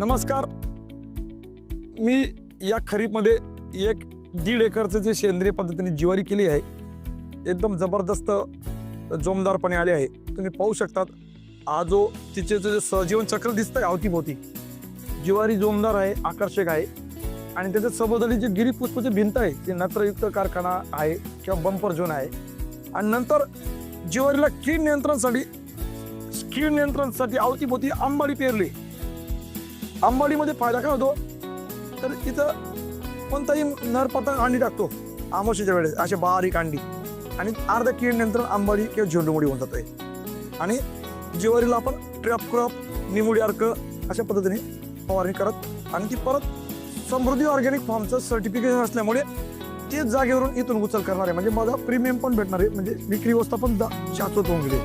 नमस्कार. मी या खरीपमध्ये 1.5 एकरचं जे सेंद्रिय पद्धतीने ज्वारी केली आहे, एकदम जबरदस्त जोमदारपणे आले आहे. तुम्ही पाहू शकतात हा जो तिचे जे सहजीवन चक्र दिसतंय अवतीभोवती, ज्वारी जोमदार आहे, आकर्षक आहे आणि त्याच्या सभोवताली जी गिरीपुष्पाची भिंत आहे ती नत्रयुक्त कारखाना आहे किंवा बंपर झोन आहे. आणि नंतर ज्वारीला कीड नियंत्रणासाठी अवतीभोवती आंबाडी पेरली. आंबाडीमध्ये फायदा काय होतो तर इथं कोणताही नर पतंग अंडी टाकतो आमोशीच्या वेळेस, असे बारीक अंडी, आणि अर्ध कीड नियंत्रण आंबाडी किंवा झेंडूमुडी होऊन जातोय. आणि ज्वारीला आपण ट्रॅप क्रॉप, निमुडी अर्क अशा पद्धतीने फवारणी करत आणि ती परत समृद्धी ऑर्गॅनिक फॉर्मचं सर्टिफिकेशन असल्यामुळे तेच जागेवरून इथून उचल करणार आहे. म्हणजे माझा प्रीमियम पण भेटणार आहे, म्हणजे विक्री व्यवस्था पण शाश्वत होऊन गेली.